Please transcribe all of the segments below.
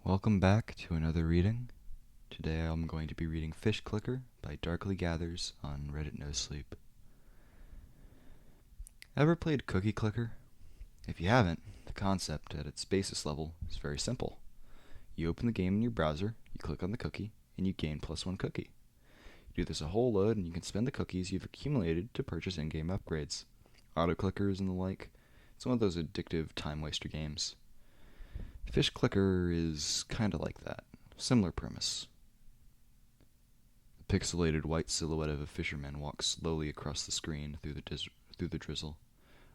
Welcome back to another reading. Today I'm going to be reading Fish Clicker by Darkly Gathers on Reddit No Sleep. Ever played Cookie Clicker? If you haven't, the concept at its basis level is very simple. You open the game in your browser, you click on the cookie, and you gain +1 cookie. You do this a whole load and you can spend the cookies you've accumulated to purchase in-game upgrades, auto clickers and the like. It's one of those addictive time-waster games. Fish Clicker is kinda like that. Similar premise. The pixelated white silhouette of a fisherman walks slowly across the screen through the drizzle.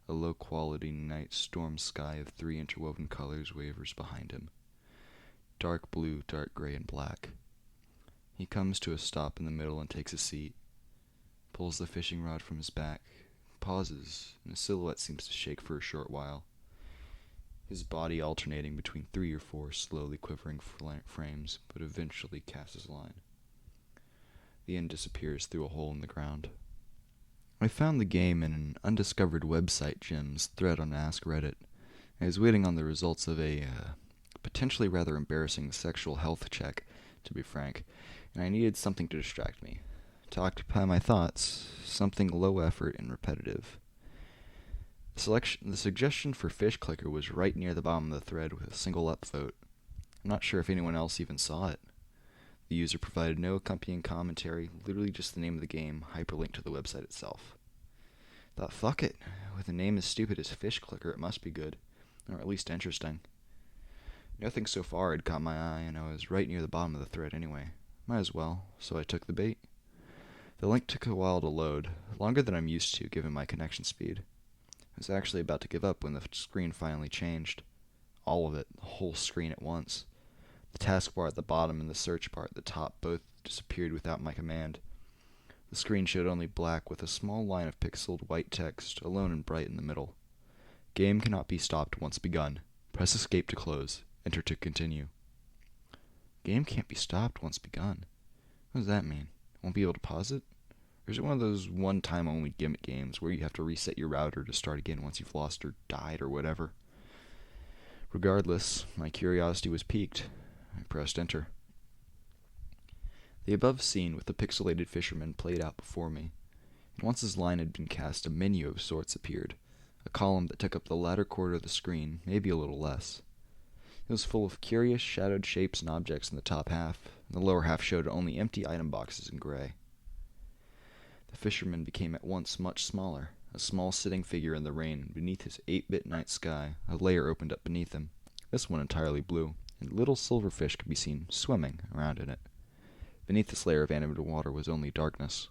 A low-quality night storm sky of 3 interwoven colors wavers behind him. Dark blue, dark gray, and black. He comes to a stop in the middle and takes a seat. Pulls the fishing rod from his back. Pauses, and the silhouette seems to shake for a short while. His body alternating between 3 or 4 slowly quivering frames, but eventually casts his line. The end disappears through a hole in the ground. I found the game in an undiscovered website gems thread on Ask Reddit. I was waiting on the results of a potentially rather embarrassing sexual health check, to be frank, and I needed something to distract me, to occupy my thoughts, something low effort and repetitive. The suggestion for Fish Clicker was right near the bottom of the thread with a single upvote. I'm not sure if anyone else even saw it. The user provided no accompanying commentary, literally just the name of the game, hyperlinked to the website itself. Thought, fuck it. With a name as stupid as Fish Clicker, it must be good, or at least interesting. Nothing so far had caught my eye, and I was right near the bottom of the thread anyway. Might as well, so I took the bait. The link took a while to load, longer than I'm used to given my connection speed. I was actually about to give up when the screen finally changed. All of it, the whole screen at once. The taskbar at the bottom and the search bar at the top both disappeared without my command. The screen showed only black with a small line of pixeled white text, alone and bright in the middle. Game cannot be stopped once begun. Press escape to close. Enter to continue. Game can't be stopped once begun. What does that mean? Won't be able to pause it? Or is it one of those one-time only gimmick games where you have to reset your router to start again once you've lost or died or whatever? Regardless, my curiosity was piqued. I pressed enter. The above scene with the pixelated fisherman played out before me, and once his line had been cast, a menu of sorts appeared, a column that took up the latter quarter of the screen, maybe a little less. It was full of curious shadowed shapes and objects in the top half, and the lower half showed only empty item boxes in gray. The fisherman became at once much smaller, a small sitting figure in the rain. Beneath his 8-bit night sky, a layer opened up beneath him, this one entirely blue, and little silverfish could be seen swimming around in it. Beneath this layer of animated water was only darkness.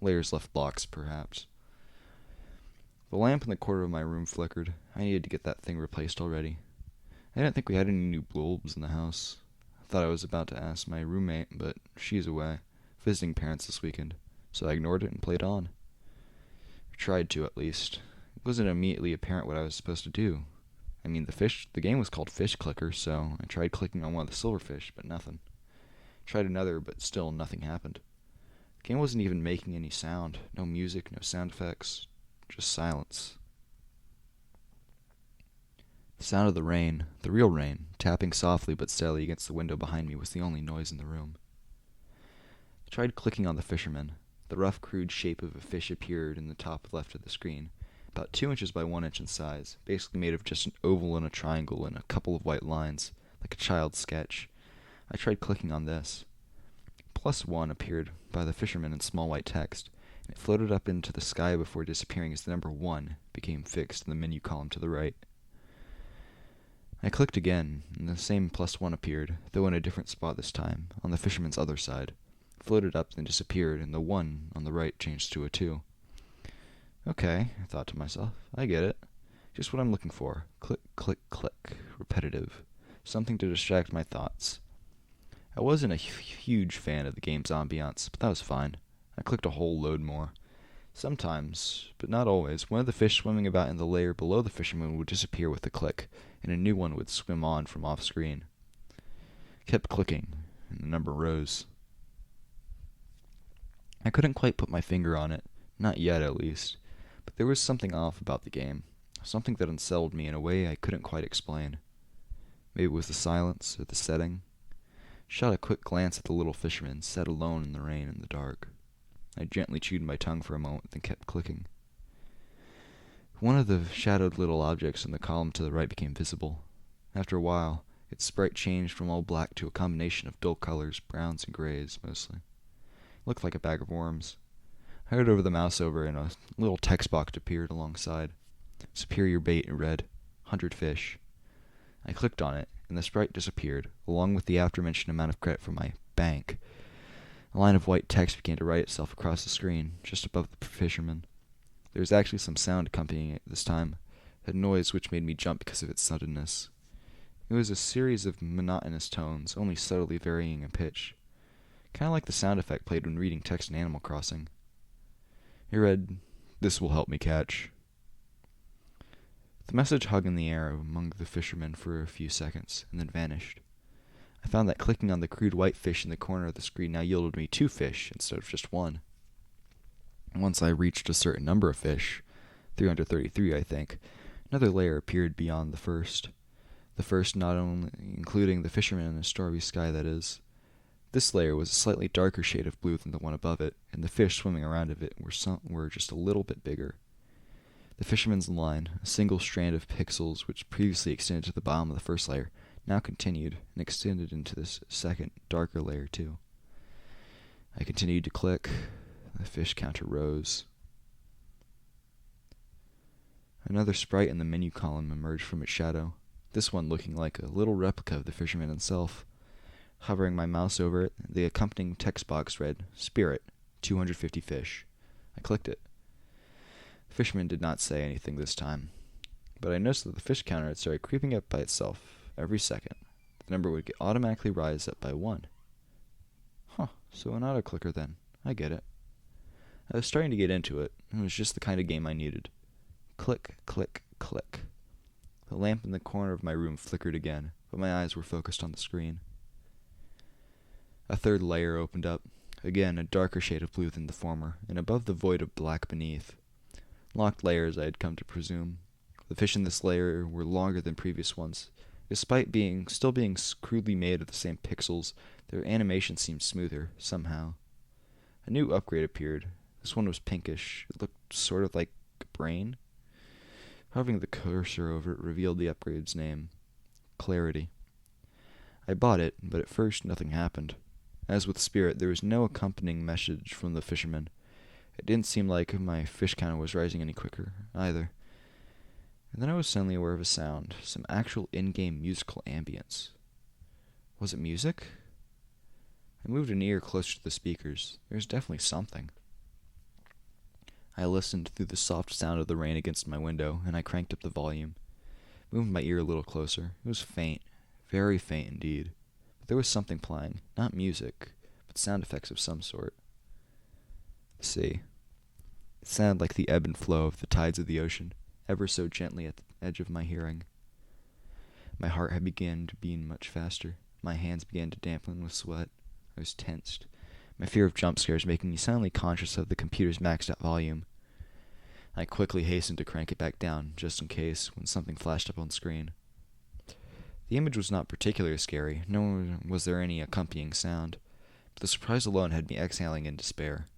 Layers left blocks, perhaps. The lamp in the corner of my room flickered. I needed to get that thing replaced already. I didn't think we had any new bulbs in the house. I thought I was about to ask my roommate, but she's away, visiting parents this weekend. So I ignored it and played on. I tried to, at least. It wasn't immediately apparent what I was supposed to do. I mean, the game was called Fish Clicker, so I tried clicking on one of the silverfish, but nothing. Tried another, but still nothing happened. The game wasn't even making any sound. No music, no sound effects, just silence. The sound of the rain, the real rain, tapping softly but steadily against the window behind me was the only noise in the room. I tried clicking on the fisherman. The rough, crude shape of a fish appeared in the top left of the screen, about 2 inches by 1 inch in size, basically made of just an oval and a triangle and a couple of white lines, like a child's sketch. I tried clicking on this. +1 appeared by the fisherman in small white text, and it floated up into the sky before disappearing as the number 1 became fixed in the menu column to the right. I clicked again, and the same +1 appeared, though in a different spot this time, on the fisherman's other side. Floated up, then disappeared, and the 1 on the right changed to a 2. Okay, I thought to myself, I get it. Just what I'm looking for. Click, click, click. Repetitive. Something to distract my thoughts. I wasn't a huge fan of the game's ambiance, but that was fine. I clicked a whole load more. Sometimes, but not always, one of the fish swimming about in the layer below the fisherman would disappear with a click, and a new one would swim on from off-screen. Kept clicking, and the number rose. I couldn't quite put my finger on it, not yet at least, but there was something off about the game, something that unsettled me in a way I couldn't quite explain. Maybe it was the silence or the setting. Shot a quick glance at the little fisherman, sat alone in the rain and the dark. I gently chewed my tongue for a moment, then kept clicking. One of the shadowed little objects in the column to the right became visible. After a while, its sprite changed from all black to a combination of dull colors, browns and grays, mostly. It looked like a bag of worms. I hovered over the mouse over, and a little text box appeared alongside. Superior bait in red. 100 fish. I clicked on it, and the sprite disappeared, along with the aforementioned amount of credit from my bank. A line of white text began to write itself across the screen, just above the fisherman. There was actually some sound accompanying it this time, a noise which made me jump because of its suddenness. It was a series of monotonous tones, only subtly varying in pitch. Kind of like the sound effect played when reading text in Animal Crossing. It read, "This will help me catch." The message hung in the air among the fishermen for a few seconds, and then vanished. I found that clicking on the crude white fish in the corner of the screen now yielded me 2 fish instead of just 1. Once I reached a certain number of fish, 333 I think, another layer appeared beyond the first. The first not only including the fisherman in a stormy sky, that is. This layer was a slightly darker shade of blue than the one above it, and the fish swimming around it were just a little bit bigger. The fisherman's line, a single strand of pixels which previously extended to the bottom of the first layer, now continued and extended into this second, darker layer too. I continued to click. The fish counter rose. Another sprite in the menu column emerged from its shadow, this one looking like a little replica of the fisherman himself. Hovering my mouse over it, the accompanying text box read, "Spirit, 250 fish." I clicked it. The fisherman did not say anything this time, but I noticed that the fish counter had started creeping up by itself every second. The number would automatically rise up by 1. So an auto-clicker then. I get it. I was starting to get into it. It was just the kind of game I needed. Click, click, click. The lamp in the corner of my room flickered again, but my eyes were focused on the screen. A third layer opened up, again a darker shade of blue than the former, and above the void of black beneath. Locked layers, I had come to presume. The fish in this layer were longer than previous ones. Despite still being crudely made of the same pixels, their animation seemed smoother, somehow. A new upgrade appeared. This one was pinkish. It looked sort of like a brain. Hovering the cursor over it revealed the upgrade's name. Clarity. I bought it, but at first nothing happened. As with Spirit, there was no accompanying message from the fisherman. It didn't seem like my fish counter was rising any quicker, either. And then I was suddenly aware of a sound, some actual in-game musical ambience. Was it music? I moved an ear closer to the speakers. There was definitely something. I listened through the soft sound of the rain against my window, and I cranked up the volume. Moved my ear a little closer. It was faint, very faint indeed. But there was something playing, not music, but sound effects of some sort. The sea. It sounded like the ebb and flow of the tides of the ocean, ever so gently at the edge of my hearing. My heart had begun to beat much faster. My hands began to dampen with sweat. I was tensed, my fear of jump scares making me suddenly conscious of the computer's maxed out volume. I quickly hastened to crank it back down, just in case, when something flashed up on the screen. The image was not particularly scary, nor was there any accompanying sound, but the surprise alone had me exhaling in despair,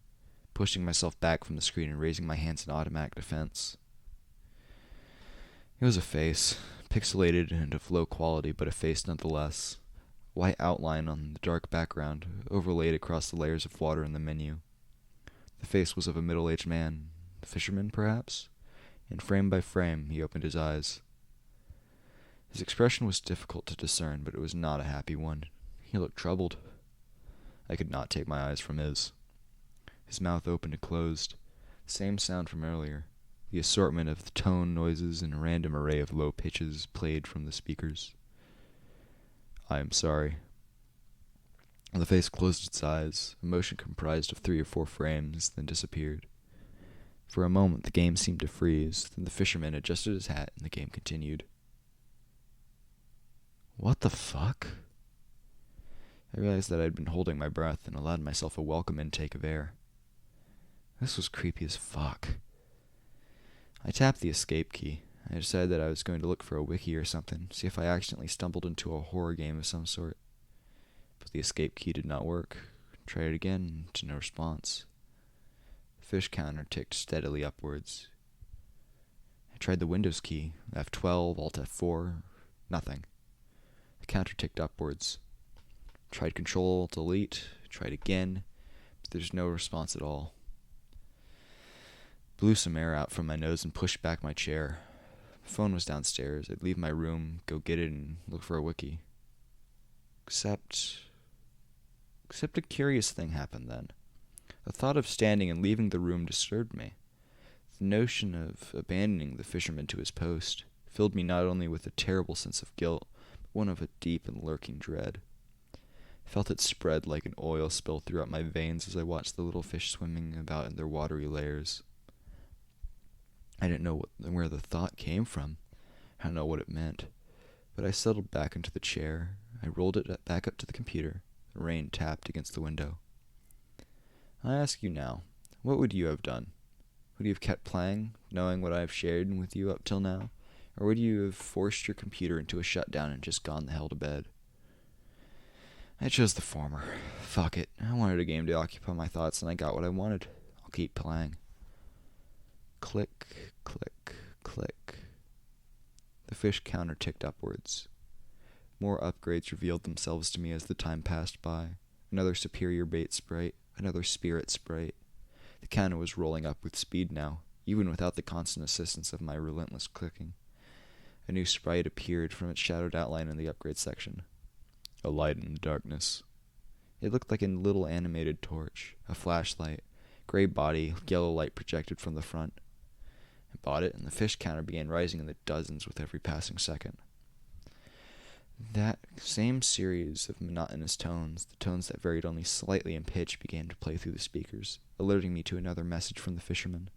pushing myself back from the screen and raising my hands in automatic defense. It was a face, pixelated and of low quality, but a face nonetheless. White outline on the dark background, overlaid across the layers of water in the menu. The face was of a middle-aged man, a fisherman, perhaps, and frame by frame he opened his eyes. His expression was difficult to discern, but it was not a happy one. He looked troubled. I could not take my eyes from his. His mouth opened and closed, the same sound from earlier. The assortment of the tone noises and a random array of low pitches played from the speakers. "I am sorry." The face closed its eyes, a motion comprised of 3 or 4 frames, then disappeared. For a moment the game seemed to freeze, then the fisherman adjusted his hat and the game continued. What the fuck? I realized that I had been holding my breath and allowed myself a welcome intake of air. This was creepy as fuck. I tapped the escape key. I decided that I was going to look for a wiki or something, see if I accidentally stumbled into a horror game of some sort. But the escape key did not work. Tried it again, to no response. The fish counter ticked steadily upwards. I tried the Windows key, F12, Alt F4, nothing. The counter ticked upwards. Tried Control, Delete, tried again, but there's no response at all. Blew some air out from my nose and pushed back my chair. My phone was downstairs. I'd leave my room, go get it, and look for a wiki. Except a curious thing happened then. The thought of standing and leaving the room disturbed me. The notion of abandoning the fisherman to his post filled me not only with a terrible sense of guilt, but one of a deep and lurking dread. I felt it spread like an oil spill throughout my veins as I watched the little fish swimming about in their watery layers. I didn't know where the thought came from. I don't know what it meant. But I settled back into the chair. I rolled it back up to the computer. The rain tapped against the window. I ask you now, what would you have done? Would you have kept playing, knowing what I have shared with you up till now? Or would you have forced your computer into a shutdown and just gone the hell to bed? I chose the former. Fuck it. I wanted a game to occupy my thoughts, and I got what I wanted. I'll keep playing. Click, click, click. The fish counter ticked upwards. More upgrades revealed themselves to me as the time passed by. Another superior bait sprite, another spirit sprite. The counter was rolling up with speed now, even without the constant assistance of my relentless clicking. A new sprite appeared from its shadowed outline in the upgrade section. A light in the darkness. It looked like a little animated torch, a flashlight, gray body, yellow light projected from the front. I bought it, and the fish counter began rising in the dozens with every passing second. That same series of monotonous tones, the tones that varied only slightly in pitch, began to play through the speakers, alerting me to another message from the fisherman.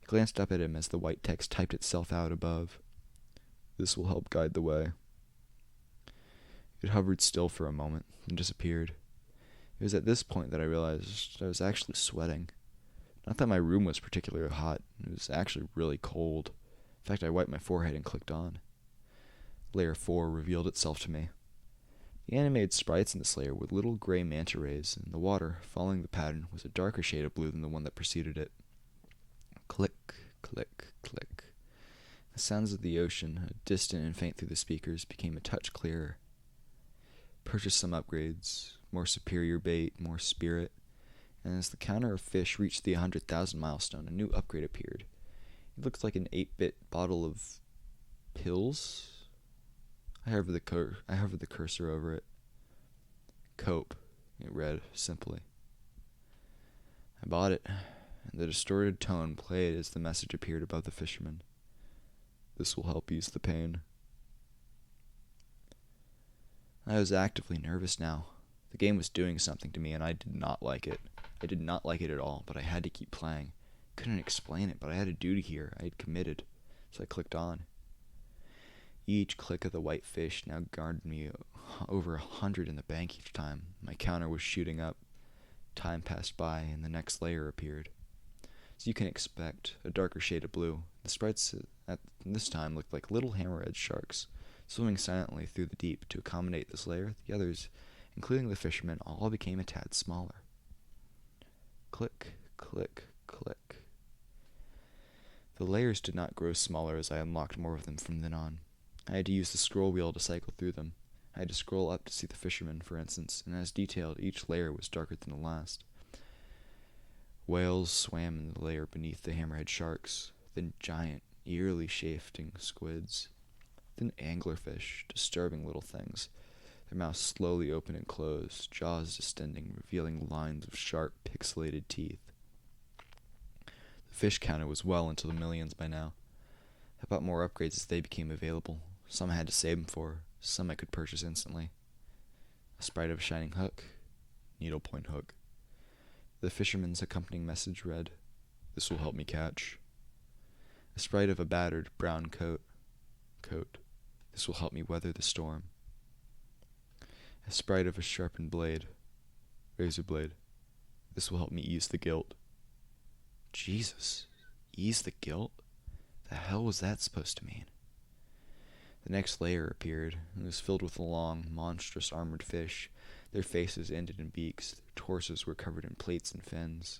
I glanced up at him as the white text typed itself out above. This will help guide the way. It hovered still for a moment, and disappeared. It was at this point that I realized I was actually sweating. Not that my room was particularly hot. It was actually really cold. In fact, I wiped my forehead and clicked on. Layer 4 revealed itself to me. The animated sprites in this layer were little gray manta rays, and the water, following the pattern, was a darker shade of blue than the one that preceded it. Click, click, click. The sounds of the ocean, distant and faint through the speakers, became a touch clearer. Purchased some upgrades, more superior bait, more spirit, and as the counter of fish reached the 100,000 milestone, a new upgrade appeared. It looked like an 8-bit bottle of pills. I hovered the cursor over it. Cope, it read simply. I bought it, and the distorted tone played as the message appeared above the fisherman. This will help ease the pain. I was actively nervous now. The game was doing something to me, and I did not like it. I did not like it at all, but I had to keep playing. Couldn't explain it, but I had a duty here. I had committed, so I clicked on. Each click of the white fish now garnered me over 100 in the bank each time. My counter was shooting up. Time passed by, and the next layer appeared. As you can expect, a darker shade of blue. The sprites at this time looked like little hammerhead sharks, swimming silently through the deep. To accommodate this layer, the others, including the fishermen, all became a tad smaller. Click, click, click. The layers did not grow smaller as I unlocked more of them from then on. I had to use the scroll wheel to cycle through them. I had to scroll up to see the fishermen, for instance, and as detailed, each layer was darker than the last. Whales swam in the layer beneath the hammerhead sharks, then giant, eerily shifting squids, then anglerfish, disturbing little things, their mouths slowly open and close, jaws distending, revealing lines of sharp, pixelated teeth. The fish counter was well into the millions by now. I bought more upgrades as they became available. Some I had to save them for, some I could purchase instantly. A sprite of a shining hook, needlepoint hook. The fisherman's accompanying message read, "This will help me catch." A sprite of a battered brown coat. This will help me weather the storm. A sprite of a sharpened blade. Razor blade. This will help me ease the guilt. Jesus, ease the guilt? The hell was that supposed to mean? The next layer appeared. It was filled with long, monstrous armored fish. Their faces ended in beaks. Their torsos were covered in plates and fins.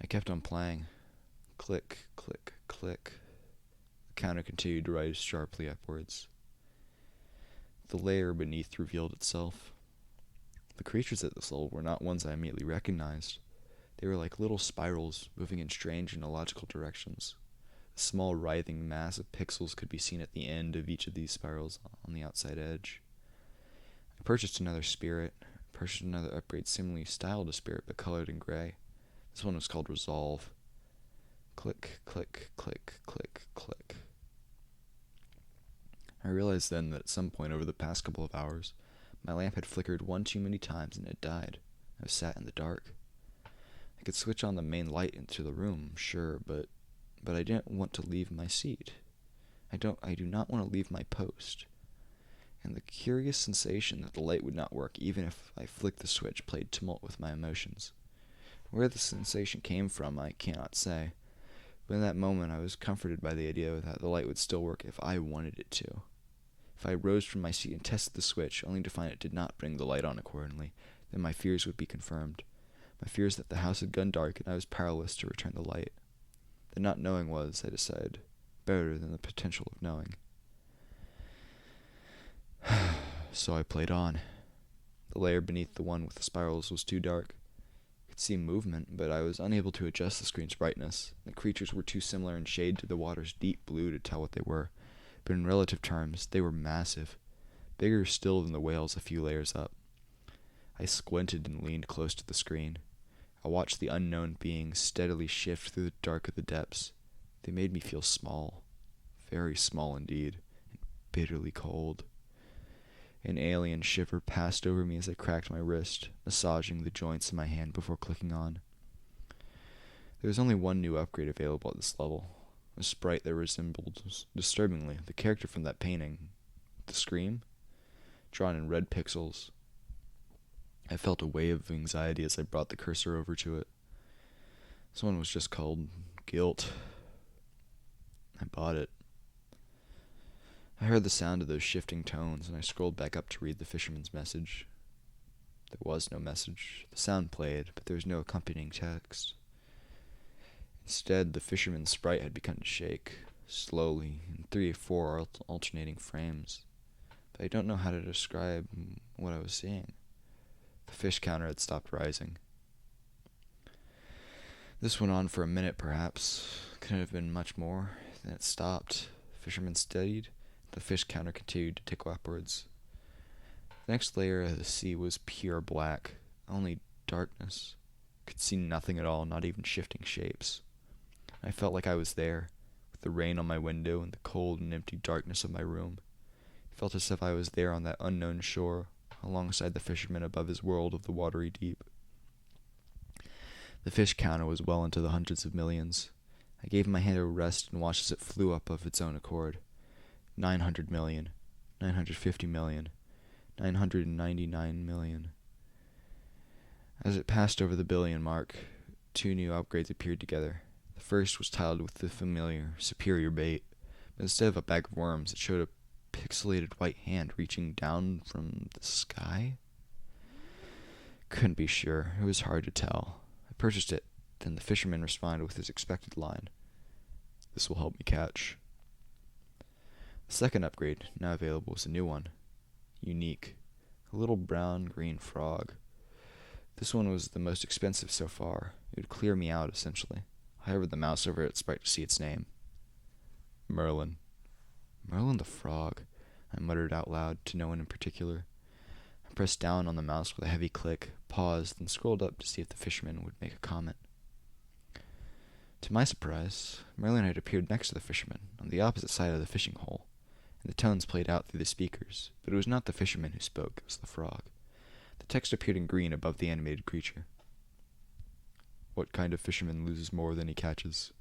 I kept on playing. Click, click, click. The counter continued to rise sharply upwards. The layer beneath revealed itself. The creatures at this level were not ones I immediately recognized. They were like little spirals, moving in strange and illogical directions. A small writhing mass of pixels could be seen at the end of each of these spirals on the outside edge. I purchased another spirit, purchased another upgrade similarly styled to spirit but colored in gray. This one was called Resolve. Click, click, click, click, click. I realized then that at some point over the past couple of hours, my lamp had flickered one too many times and had died. I sat in the dark. I could switch on the main light into the room, sure, but I didn't want to leave my seat. I do not want to leave my post. And the curious sensation that the light would not work even if I flicked the switch played tumult with my emotions. Where the sensation came from, I cannot say, but in that moment I was comforted by the idea that the light would still work if I wanted it to. If I rose from my seat and tested the switch, only to find it did not bring the light on accordingly, then my fears would be confirmed. My fears that the house had gone dark and I was powerless to return the light. The not knowing was, I decided, better than the potential of knowing. So I played on. The layer beneath the one with the spirals was too dark. I could see movement, but I was unable to adjust the screen's brightness. The creatures were too similar in shade to the water's deep blue to tell what they were, but in relative terms, they were massive, bigger still than the whales a few layers up. I squinted and leaned close to the screen. I watched the unknown beings steadily shift through the dark of the depths. They made me feel small, very small indeed, and bitterly cold. An alien shiver passed over me as I cracked my wrist, massaging the joints in my hand before clicking on. There was only one new upgrade available at this level, a sprite that resembled, disturbingly, the character from that painting, The Scream, drawn in red pixels. I felt a wave of anxiety as I brought the cursor over to it. This one was just called Guilt. I bought it. I heard the sound of those shifting tones, and I scrolled back up to read the fisherman's message. There was no message. The sound played, but there was no accompanying text. Instead, the fisherman's sprite had begun to shake, slowly, in 3 or 4 alternating frames. But I don't know how to describe what I was seeing. The fish counter had stopped rising. This went on for a minute, perhaps. Couldn't have been much more. Then it stopped. The fisherman steadied. The fish counter continued to tick upwards. The next layer of the sea was pure black. Only darkness. Could see nothing at all, not even shifting shapes. I felt like I was there, with the rain on my window and the cold and empty darkness of my room. It felt as if I was there on that unknown shore, alongside the fisherman above his world of the watery deep. The fish counter was well into the hundreds of millions. I gave my hand a rest and watched as it flew up of its own accord. 900 million, 950 million, 999 million. As it passed over the billion mark, 2 new upgrades appeared together. The first was tiled with the familiar, superior bait, but instead of a bag of worms, it showed a pixelated white hand reaching down from the sky? Couldn't be sure. It was hard to tell. I purchased it, then the fisherman responded with his expected line. "This will help me catch." The second upgrade, now available, was a new one. Unique. A little brown-green frog. This one was the most expensive so far. It would clear me out, essentially. I hovered the mouse over its sprite to see its name. Merlin. Merlin the frog, I muttered out loud to no one in particular. I pressed down on the mouse with a heavy click, paused, then scrolled up to see if the fisherman would make a comment. To my surprise, Merlin had appeared next to the fisherman, on the opposite side of the fishing hole, and the tones played out through the speakers, but it was not the fisherman who spoke, it was the frog. The text appeared in green above the animated creature. What kind of fisherman loses more than he catches?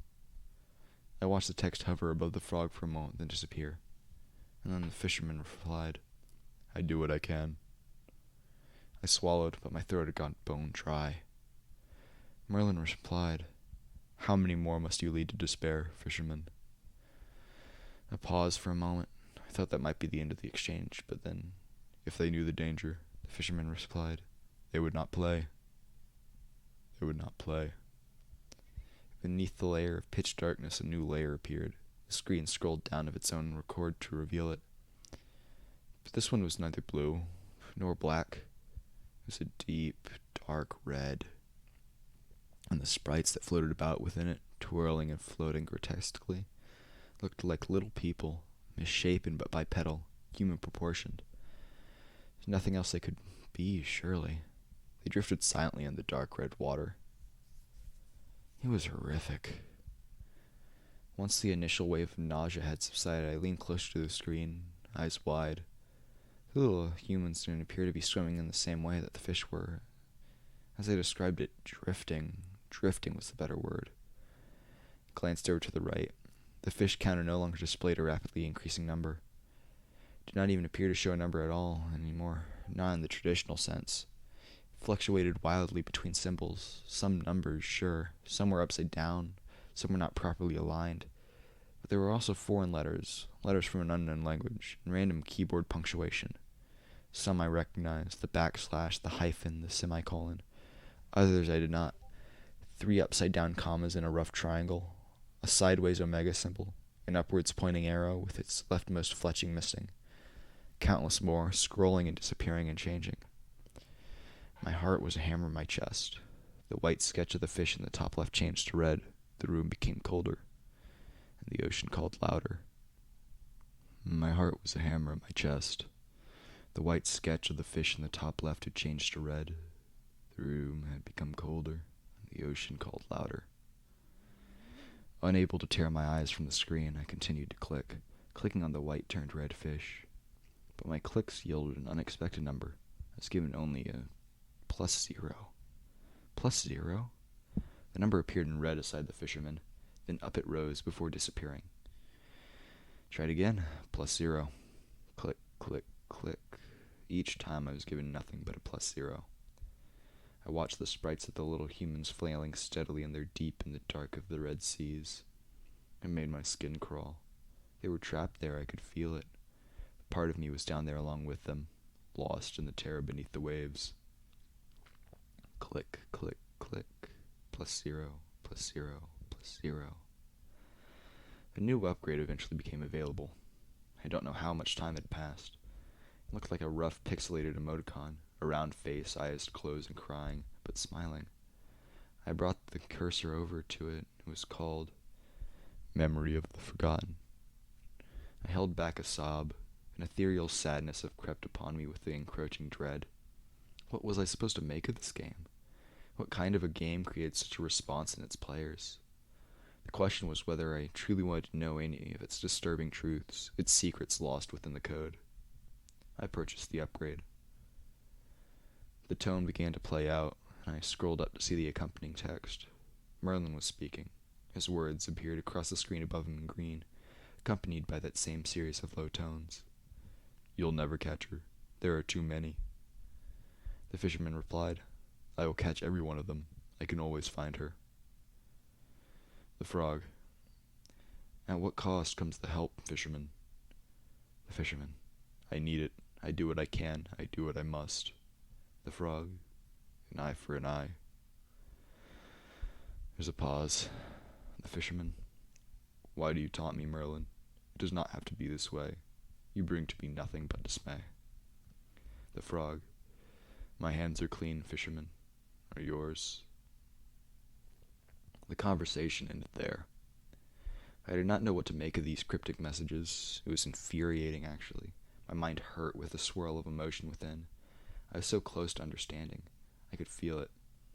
I watched the text hover above the frog for a moment, then disappear. And then the fisherman replied, I do what I can. I swallowed, but my throat had gone bone dry. Merlin replied, How many more must you lead to despair, fisherman? I paused for a moment. I thought that might be the end of the exchange, but then, if they knew the danger, the fisherman replied, they would not play. They would not play. Beneath the layer of pitch darkness, a new layer appeared. The screen scrolled down of its own accord to reveal it. But this one was neither blue nor black. It was a deep, dark red. And the sprites that floated about within it, twirling and floating grotesquely, looked like little people, misshapen but bipedal, human proportioned. There's nothing else they could be, surely. They drifted silently in the dark red water. It was horrific. Once the initial wave of nausea had subsided, I leaned closer to the screen, eyes wide. The little humans didn't appear to be swimming in the same way that the fish were. As I described it, drifting. Drifting was the better word. I glanced over to the right. The fish counter no longer displayed a rapidly increasing number. It did not even appear to show a number at all anymore, not in the traditional sense. It fluctuated wildly between symbols, some numbers, sure, some were upside down, some were not properly aligned, but there were also foreign letters, letters from an unknown language, and random keyboard punctuation. Some I recognized, the backslash, the hyphen, the semicolon. Others I did not. 3 upside-down commas in a rough triangle, a sideways omega symbol, an upwards pointing arrow with its leftmost fletching missing. Countless more, scrolling and disappearing and changing. My heart was a hammer in my chest. The white sketch of the fish in the top left changed to red. The room became colder, and the ocean called louder. My heart was a hammer in my chest. The white sketch of the fish in the top left had changed to red. The room had become colder, and the ocean called louder. Unable to tear my eyes from the screen, I continued to click, clicking on the white-turned-red fish. But my clicks yielded an unexpected number. I was given only a +0. +0? The number appeared in red aside the fisherman, then up it rose before disappearing. Tried again. +0. Click, click, click. Each time I was given nothing but a +0. I watched the sprites of the little humans flailing steadily in their deep in the dark of the red seas. It made my skin crawl. They were trapped there, I could feel it. Part of me was down there along with them, lost in the terror beneath the waves. Click, click, click. +0, +0, +0. A new upgrade eventually became available. I don't know how much time had passed. It looked like a rough, pixelated emoticon, a round face, eyes closed and crying, but smiling. I brought the cursor over to it. It was called Memory of the Forgotten. I held back a sob. An ethereal sadness had crept upon me with the encroaching dread. What was I supposed to make of this game? What kind of a game creates such a response in its players? The question was whether I truly wanted to know any of its disturbing truths, its secrets lost within the code. I purchased the upgrade. The tone began to play out, and I scrolled up to see the accompanying text. Merlin was speaking. His words appeared across the screen above him in green, accompanied by that same series of low tones. You'll never catch her. There are too many. The fisherman replied, I will catch every one of them. I can always find her. The frog. At what cost comes the help, fisherman? The fisherman. I need it. I do what I can. I do what I must. The frog. An eye for an eye. There's a pause. The fisherman. Why do you taunt me, Merlin? It does not have to be this way. You bring to me nothing but dismay. The frog. My hands are clean, fisherman. Are yours? The conversation ended there. I did not know what to make of these cryptic messages. It was infuriating, actually. My mind hurt with a swirl of emotion within. I was so close to understanding. I could feel it.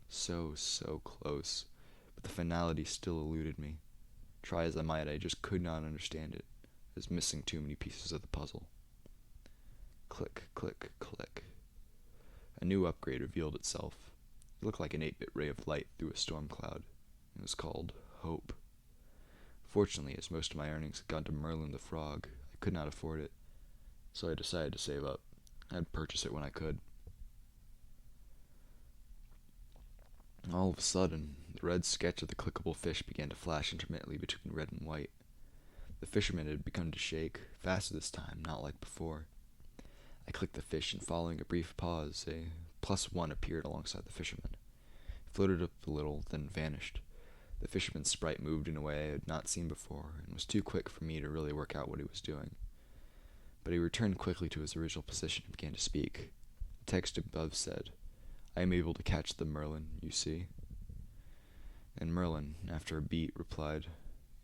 So close. But the finality still eluded me. Try as I might, I just could not understand it. I was missing too many pieces of the puzzle. Click, click, click. A new upgrade revealed itself. It looked like an 8-bit ray of light through a storm cloud. It was called Hope. Fortunately, as most of my earnings had gone to Merlin the Frog, I could not afford it, so I decided to save up. I'd purchase it when I could. All of a sudden, the red sketch of the clickable fish began to flash intermittently between red and white. The fisherman had begun to shake, faster this time, not like before. I clicked the fish, and following a brief pause, a +1 appeared alongside the fisherman. It floated up a little, then vanished. The fisherman's sprite moved in a way I had not seen before, and was too quick for me to really work out what he was doing. But he returned quickly to his original position and began to speak. The text above said, "I am able to catch them, Merlin, you see." And Merlin, after a beat, replied,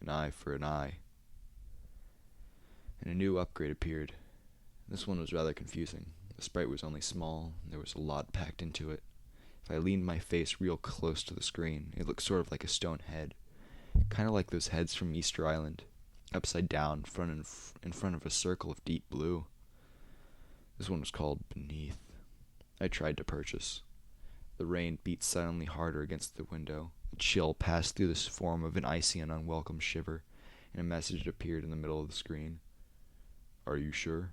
"An eye for an eye." And a new upgrade appeared. This one was rather confusing. The sprite was only small, and there was a lot packed into it. If I leaned my face real close to the screen, it looked sort of like a stone head. Kind of like those heads from Easter Island, upside down, in front of a circle of deep blue. This one was called Beneath. I tried to purchase. The rain beat silently harder against the window. A chill passed through this form of an icy and unwelcome shiver, and a message appeared in the middle of the screen. "Are you sure?"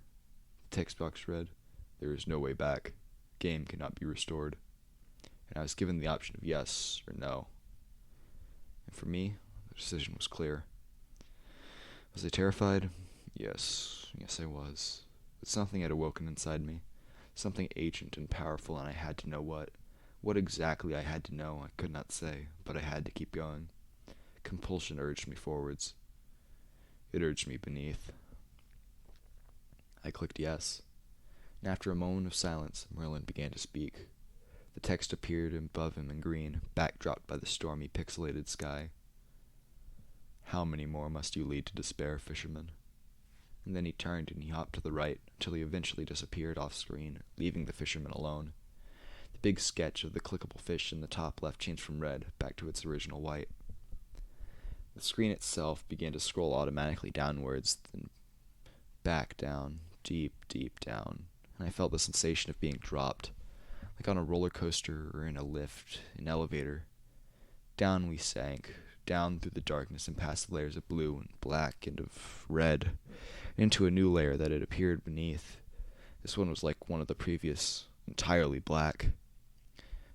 The text box read, "There is no way back. Game cannot be restored." And I was given the option of yes or no. And for me, the decision was clear. Was I terrified? Yes, I was. But something had awoken inside me. Something ancient and powerful, and I had to know what. What exactly I had to know, I could not say, but I had to keep going. Compulsion urged me forwards. It urged me beneath. I clicked yes. And after a moment of silence, Merlin began to speak. The text appeared above him in green, backdropped by the stormy, pixelated sky. "How many more must you lead to despair, fisherman?" And then he turned and he hopped to the right until he eventually disappeared off screen, leaving the fisherman alone. The big sketch of the clickable fish in the top left changed from red back to its original white. The screen itself began to scroll automatically downwards, then back down, deep, deep down, and I felt the sensation of being dropped, like on a roller coaster or in a lift, an elevator. Down we sank, down through the darkness and past the layers of blue and black and of red, and into a new layer that had appeared beneath. This one was like one of the previous, entirely black.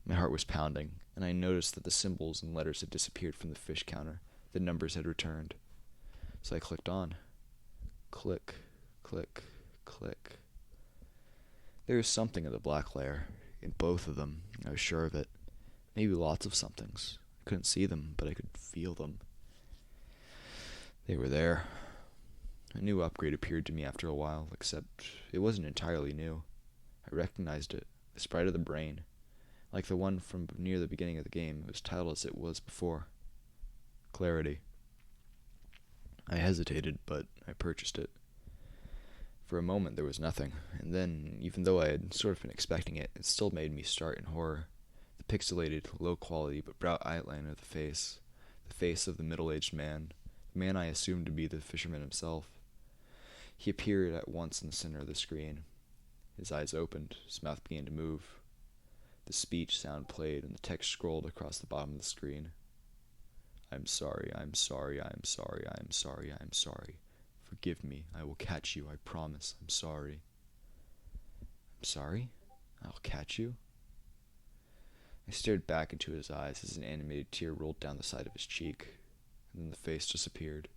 My heart was pounding, and I noticed that the symbols and letters had disappeared from the fish counter. The numbers had returned. So I clicked on. Click, click, click. There was something in the black layer, in both of them. I was sure of it. Maybe lots of somethings. I couldn't see them, but I could feel them. They were there. A new upgrade appeared to me after a while, except it wasn't entirely new. I recognized it, the sprite of the brain. Like the one from near the beginning of the game, it was titled as it was before. Clarity. I hesitated, but I purchased it. For a moment there was nothing, and then, even though I had sort of been expecting it, it still made me start in horror. The pixelated, low-quality but bright outline of the face of the middle-aged man, the man I assumed to be the fisherman himself. He appeared at once in the center of the screen. His eyes opened, his mouth began to move. The speech sound played, and the text scrolled across the bottom of the screen. I'm sorry, I'm sorry, I'm sorry, I'm sorry, I'm sorry. Forgive me, I will catch you, I promise, I'm sorry. I'm sorry? I'll catch you? I stared back into his eyes as an animated tear rolled down the side of his cheek, and then the face disappeared.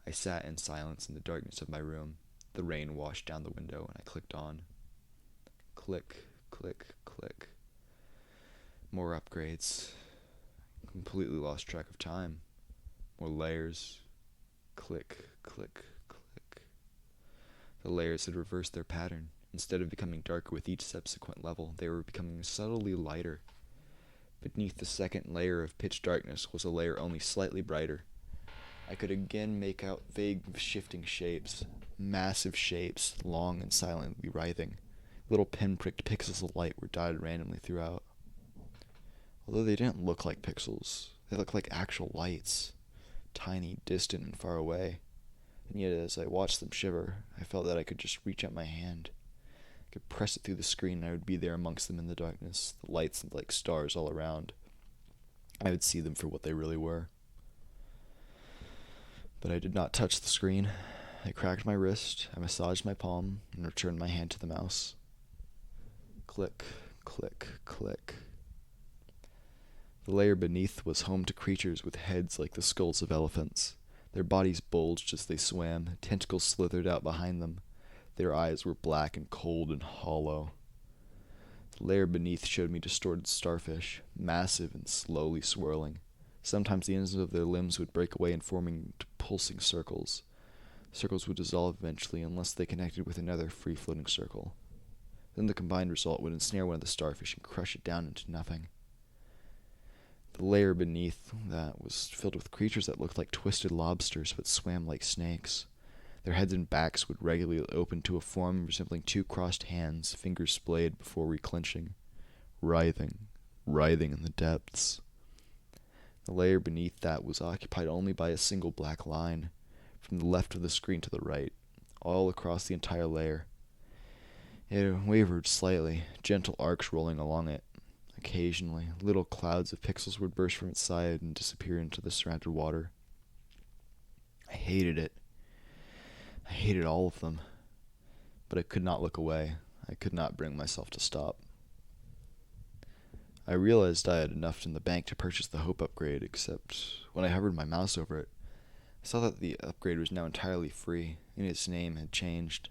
I sat in silence in the darkness of my room. The rain washed down the window, and I clicked on. Click, click, click. More upgrades. Completely lost track of time. More layers. Click, click, click. The layers had reversed their pattern. Instead of becoming darker with each subsequent level, they were becoming subtly lighter. Beneath the second layer of pitch darkness was a layer only slightly brighter. I could again make out vague shifting shapes, massive shapes, long and silently writhing. Little pinpricked pixels of light were dotted randomly throughout. Although they didn't look like pixels, they looked like actual lights, tiny, distant, and far away. And yet as I watched them shiver, I felt that I could just reach out my hand. I could press it through the screen and I would be there amongst them in the darkness, the lights like stars all around. I would see them for what they really were. But I did not touch the screen. I cracked my wrist, I massaged my palm, and returned my hand to the mouse. Click, click, click. The layer beneath was home to creatures with heads like the skulls of elephants. Their bodies bulged as they swam, tentacles slithered out behind them. Their eyes were black and cold and hollow. The layer beneath showed me distorted starfish, massive and slowly swirling. Sometimes the ends of their limbs would break away and forming into pulsing circles. Circles would dissolve eventually unless they connected with another free-floating circle. Then the combined result would ensnare one of the starfish and crush it down into nothing. The layer beneath that was filled with creatures that looked like twisted lobsters but swam like snakes. Their heads and backs would regularly open to a form resembling two crossed hands, fingers splayed before reclenching, writhing in the depths. The layer beneath that was occupied only by a single black line, from the left of the screen to the right, all across the entire layer. It wavered slightly, gentle arcs rolling along it. Occasionally, little clouds of pixels would burst from its side and disappear into the surrounded water. I hated it. I hated all of them. But I could not look away. I could not bring myself to stop. I realized I had enough in the bank to purchase the Hope upgrade, except when I hovered my mouse over it, I saw that the upgrade was now entirely free, and its name had changed.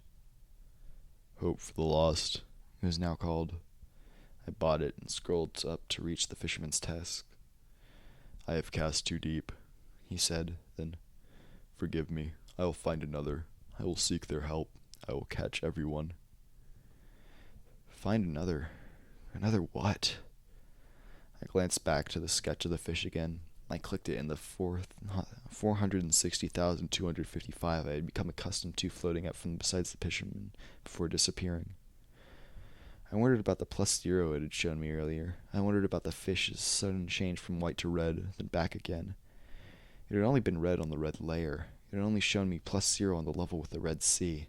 Hope for the Lost, it was now called. I bought it and scrolled up to reach the fisherman's task. I have cast too deep, he said, then, forgive me, I will find another. I will seek their help. I will catch everyone. Find another? Another what? I glanced back to the sketch of the fish again. I clicked it in the 460,255 I had become accustomed to floating up from beside the fisherman before disappearing. I wondered about the +0 it had shown me earlier. I wondered about the fish's sudden change from white to red, then back again. It had only been red on the red layer. It had only shown me +0 on the level with the Red Sea.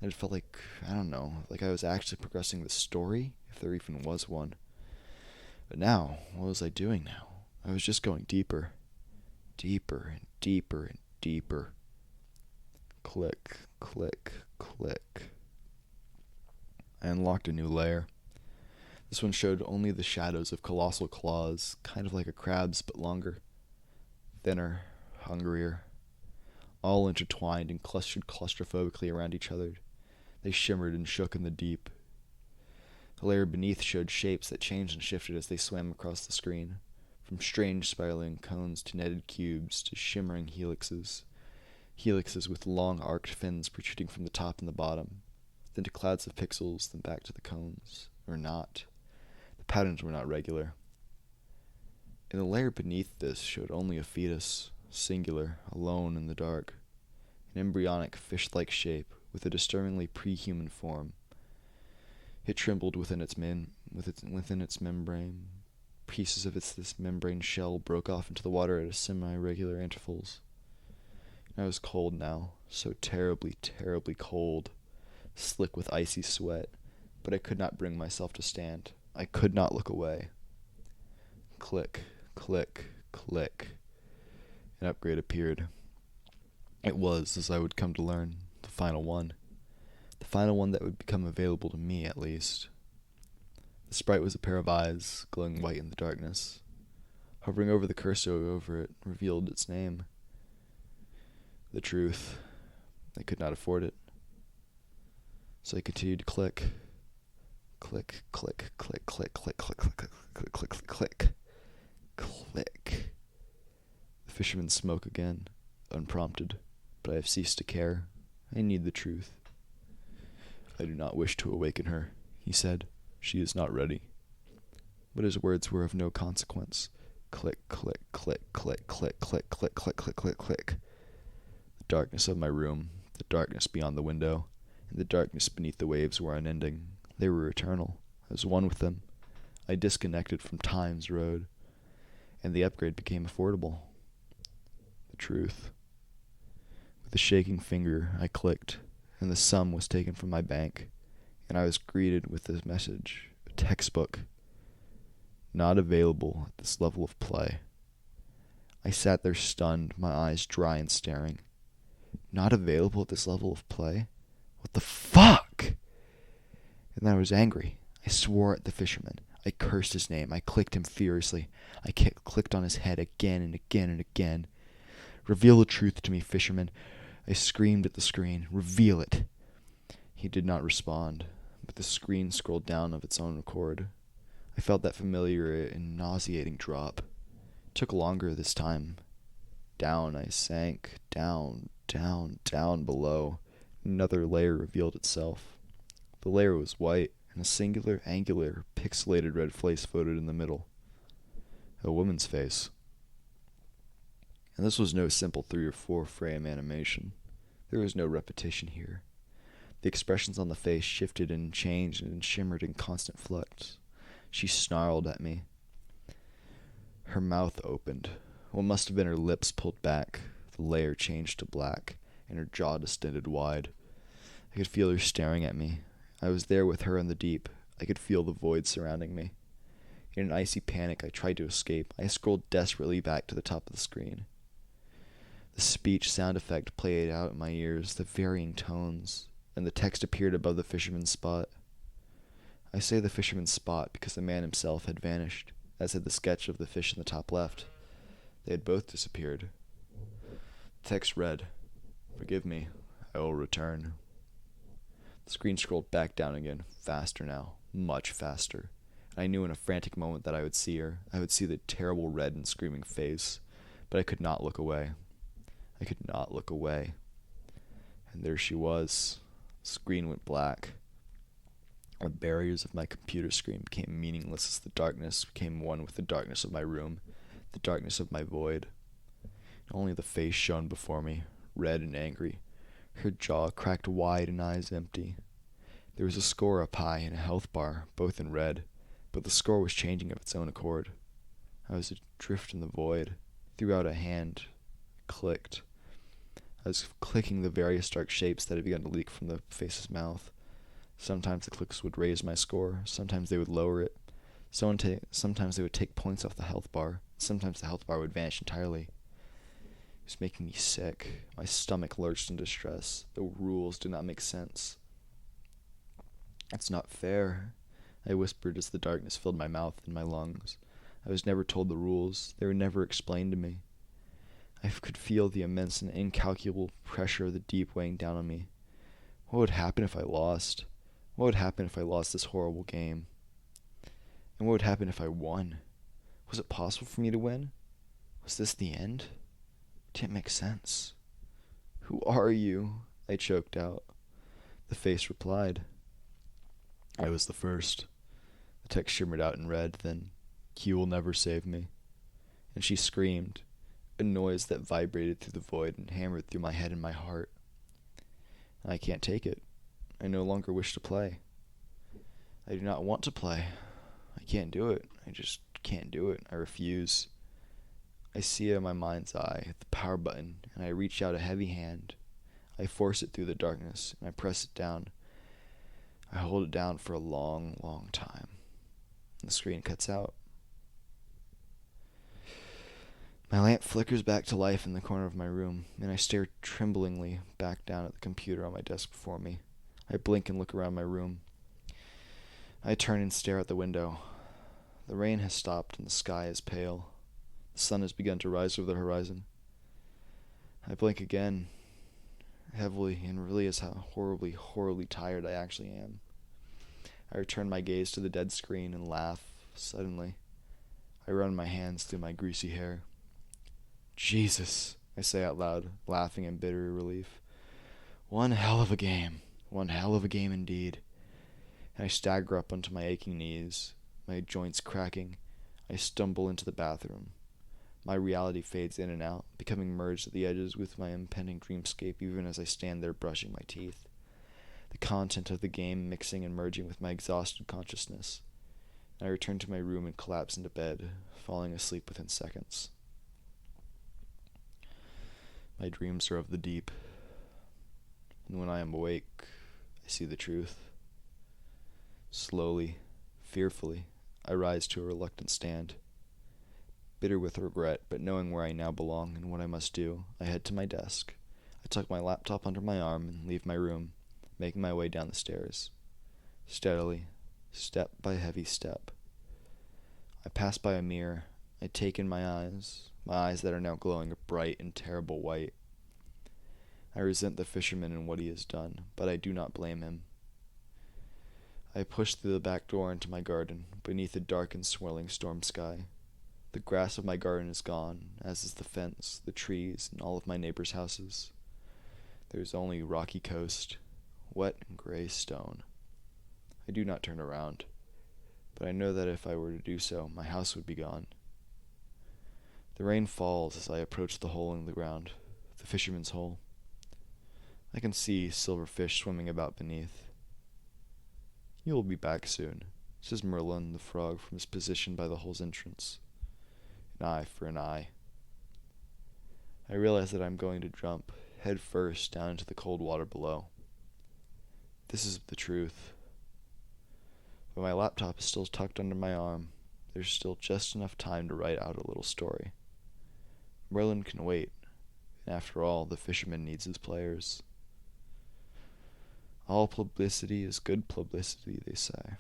And it felt like, I don't know, like I was actually progressing the story, if there even was one. But now, what was I doing now? I was just going deeper. Deeper and deeper and deeper. Click, click, click. I unlocked a new layer. This one showed only the shadows of colossal claws, kind of like a crab's but longer. Thinner, hungrier. All intertwined and clustered claustrophobically around each other. They shimmered and shook in the deep. The layer beneath showed shapes that changed and shifted as they swam across the screen, from strange spiraling cones to netted cubes to shimmering helixes. Helixes with long arced fins protruding from the top and the bottom, then to clouds of pixels, then back to the cones. Or not. The patterns were not regular. And the layer beneath this showed only a fetus, singular, alone in the dark. An embryonic, fish-like shape, with a disturbingly pre-human form. It trembled within its membrane. Pieces of this membrane shell broke off into the water at semi-regular intervals. I was cold now, so terribly, terribly cold, slick with icy sweat, but I could not bring myself to stand. I could not look away. Click, click, click. An upgrade appeared. It was, as I would come to learn, the final one. The final one that would become available to me, at least. The sprite was a pair of eyes, glowing white in the darkness. Hovering over the cursor over it revealed its name. The truth. I could not afford it. So I continued to click. Click, click, click, click, click, click, click, click, click, click, click, click. Click. The fisherman spoke again, unprompted, but I have ceased to care. I need the truth. I do not wish to awaken her, he said. She is not ready. But his words were of no consequence. Click, click, click, click, click, click, click, click, click, click, click. The darkness of my room, the darkness beyond the window, and the darkness beneath the waves were unending. They were eternal. I was one with them. I disconnected from time's road, and the upgrade became affordable. The truth. With a shaking finger, I clicked, and the sum was taken from my bank, and I was greeted with this message, a textbook. Not available at this level of play. I sat there stunned, my eyes dry and staring. Not available at this level of play? What the fuck? And then I was angry. I swore at the fisherman. I cursed his name. I clicked him furiously. I clicked on his head again and again and again. Reveal the truth to me, fisherman. I screamed at the screen. Reveal it. He did not respond, but the screen scrolled down of its own accord. I felt that familiar and nauseating drop. It took longer this time. Down I sank, down, down, down below. Another layer revealed itself. The layer was white, and a singular, angular, pixelated red face floated in the middle. A woman's face. And this was no simple 3 or 4 frame animation. There was no repetition here. The expressions on the face shifted and changed and shimmered in constant flux. She snarled at me. Her mouth opened. What must have been her lips pulled back. The layer changed to black, and her jaw distended wide. I could feel her staring at me. I was there with her in the deep. I could feel the void surrounding me. In an icy panic, I tried to escape. I scrolled desperately back to the top of the screen. The speech sound effect played out in my ears, the varying tones, and the text appeared above the fisherman's spot. I say the fisherman's spot because the man himself had vanished, as had the sketch of the fish in the top left. They had both disappeared. The text read, "Forgive me, I will return." The screen scrolled back down again, faster now, much faster. And I knew in a frantic moment that I would see her. I would see the terrible red and screaming face, but I could not look away. I could not look away. And there she was. The screen went black. The barriers of my computer screen became meaningless as the darkness became one with the darkness of my room, the darkness of my void. Only the face shone before me, red and angry, her jaw cracked wide and eyes empty. There was a score up high and a health bar, both in red, but the score was changing of its own accord. I was adrift in the void, threw out a hand, clicked. I was clicking the various dark shapes that had begun to leak from the face's mouth. Sometimes the clicks would raise my score, sometimes they would lower it. Sometimes they would take points off the health bar, sometimes the health bar would vanish entirely. It was making me sick. My stomach lurched in distress. The rules did not make sense. "That's not fair," I whispered as the darkness filled my mouth and my lungs. I was never told the rules. They were never explained to me. I could feel the immense and incalculable pressure of the deep weighing down on me. What would happen if I lost? What would happen if I lost this horrible game? And what would happen if I won? Was it possible for me to win? Was this the end? It didn't make sense. "Who are you?" I choked out. The face replied. I was the first. The text shimmered out in red, then, "You will never save me." And she screamed, a noise that vibrated through the void and hammered through my head and my heart. I can't take it. I no longer wish to play. I do not want to play. I can't do it. I just can't do it. I refuse. I see it in my mind's eye, the power button, and I reach out a heavy hand. I force it through the darkness, and I press it down. I hold it down for a long, long time. The screen cuts out. My lamp flickers back to life in the corner of my room, and I stare tremblingly back down at the computer on my desk before me. I blink and look around my room. I turn and stare at the window. The rain has stopped and the sky is pale. The sun has begun to rise over the horizon. I blink again, heavily, and realize how horribly, horribly tired I actually am. I return my gaze to the dead screen and laugh, suddenly. I run my hands through my greasy hair. "Jesus," I say out loud, laughing in bitter relief. "One hell of a game. One hell of a game indeed." And I stagger up onto my aching knees, my joints cracking. I stumble into the bathroom. My reality fades in and out, becoming merged at the edges with my impending dreamscape even as I stand there brushing my teeth. The content of the game mixing and merging with my exhausted consciousness. I return to my room and collapse into bed, falling asleep within seconds. My dreams are of the deep, and when I am awake, I see the truth. Slowly, fearfully, I rise to a reluctant stand. Bitter with regret, but knowing where I now belong and what I must do, I head to my desk. I tuck my laptop under my arm and leave my room, making my way down the stairs. Steadily, step by heavy step. I pass by a mirror. I take in my eyes. my eyes that are now glowing a bright and terrible white. I resent the fisherman and what he has done, but I do not blame him. I push through the back door into my garden, beneath a dark and swirling storm sky. The grass of my garden is gone, as is the fence, the trees, and all of my neighbors' houses. There is only rocky coast, wet and gray stone. I do not turn around, but I know that if I were to do so, my house would be gone. The rain falls as I approach the hole in the ground, the fisherman's hole. I can see silver fish swimming about beneath. "You will be back soon," says Merlin the frog from his position by the hole's entrance. An eye for an eye. I realize that I'm going to jump head first down into the cold water below. This is the truth. But my laptop is still tucked under my arm. There's still just enough time to write out a little story. Merlin can wait, and after all, the fisherman needs his players. All publicity is good publicity, they say.